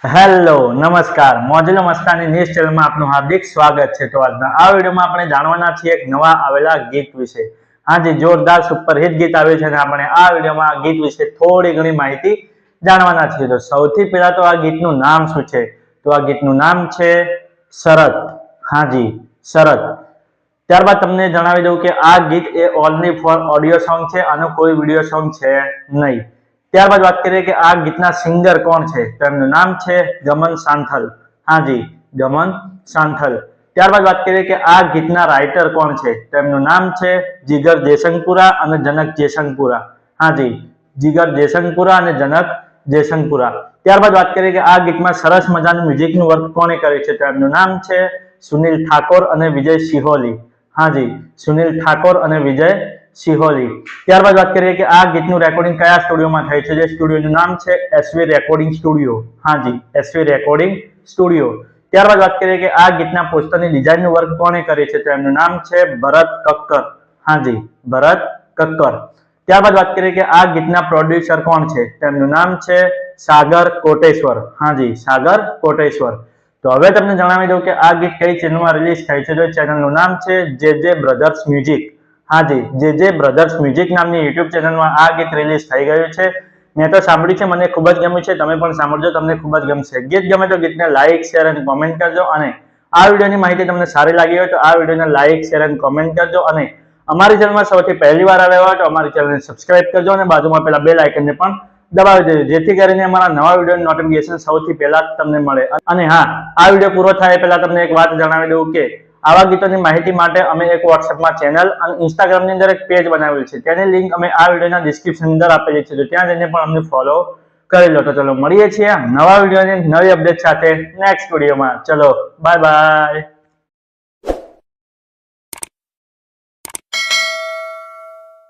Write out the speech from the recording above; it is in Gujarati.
હેલો નમસ્કાર મોજલો મસ્તાની ન્યૂઝ ચેનલમાં આપનું હાર્દિક સ્વાગત છે। તો આજના આ વિડીયોમાં આપણે જાણવાના છીએ એક નવા આવેલા ગીત વિશે। હાજી, જોરદાર સુપરહિટ ગીત આવ્યું છે અને આપણે આ વિડીયોમાં આ ગીત વિશે થોડી ઘણી માહિતી જાણવાના છીએ। તો સૌથી પહેલા તો આ ગીતનું નામ શું છે? તો આ ગીતનું નામ છે શરત। હાજી, શરત। ત્યારબાદ તમને જણાવી દઉં કે આ ગીત એ ઓનલી ફોર ઓડિયો સોંગ છે, આનો કોઈ વિડીયો સોંગ છે નહીં। ત્યારબાદ વાત કરીએ કે આ ગીતના સિંગર કોણ છે, તો એમનું નામ છે ગમન સાંથલ। હાજી, ગમન સાંથલ। ત્યારબાદ વાત કરીએ કે આ ગીતના રાઇટર કોણ છે, તો એમનું નામ છે જીગર જયશંકપુરા અને જનક જયશંકપુરા। હાજી, જીગર જયશંકપુરા અને જનક જયશંકપુરા। ત્યારબાદ વાત કરીએ કે આ ગીતમાં સરસ મજાનું મ્યુઝિકનું વર્ક કોણે કર્યું છે, તો એમનું નામ છે સુનિલ ઠાકોર અને વિજય સિહોલી। હાજી, સુનિલ ઠાકોર અને વિજય સિહોલી। ત્યારબાદ વાત કરીએ કે આ ગીતનું રેકોર્ડિંગ કયા સ્ટુડિયોમાં થાય છે, જે સ્ટુડિયોનું નામ છે એસવી રેકોર્ડિંગ સ્ટુડિયો। હાજી, એસવી રેકોર્ડિંગ સ્ટુડિયો। ત્યારબાદ વાત કરીએ કે આ ગીતના પોસ્ટરની ડિઝાઇનનું વર્ક કોણે કર્યું છે, તો એમનું નામ છે ભરત કક્કર। હાજી, ભરત કક્કર। ત્યારબાદ વાત કરીએ કે આ ગીતના પ્રોડ્યુસર કોણ છે, તો એમનું નામ છે સાગર કોટેશ્વર। હાજી, સાગર કોટેશ્વર। તો હવે તમને જણાવી દઉં કે આ ગીત કઈ ચેનલમાં રિલીઝ થાય છે, તો ચેનલનું નામ છે જે બ્રધર્સ મ્યુઝિક। હાજી, જે બ્રધર્સ મ્યુઝિક નામની યુટ્યુબ ચેનલમાં આ ગીત રિલીઝ થઈ ગયું છે। મેં તો સાંભળ્યું છે, મને ખૂબ જ ગમ્યું છે, તમે પણ સાંભળજો, તમને ખૂબ જ ગમશે। ગીત ગમે તો ગીતને લાઇક, શેર અને કોમેન્ટ કરજો અને આ વિડીયોની માહિતી તમને સારી લાગી હોય તો આ વિડીયોને લાઇક, શેર અને કોમેન્ટ કરજો અને અમારી ચેનલમાં સૌથી પહેલી વાર આવ્યા હોય તો અમારી ચેનલને સબસ્ક્રાઇબ કરજો અને બાજુમાં પેલા બેલ આઇકનને પણ દબાવી દેજો, જેથી કરીને અમારા નવા વિડીયોની નોટિફિકેશન સૌથી પહેલા તમને મળે। અને હા, આ વિડીયો પૂરો થાય પહેલા તમને એક વાત જણાવી દઉં કે આવા ગીતોની માહિતી માટે અમે એક વોટ્સએપમાં ચેનલ અને ઇન્સ્ટાગ્રામની અંદર એક પેજ બનાવેલ છે, તેની લિંક અમે આ વિડીયોના ડિસ્ક્રિપ્શનની અંદર આપેલી છે, તો ત્યાં જઈને પણ અમને ફોલો કરી લો। તો ચલો મળીએ છીએ નવા વિડીયોની નવી અપડેટ સાથે નેક્સ્ટ વિડીયોમાં। ચલો બાય બાય।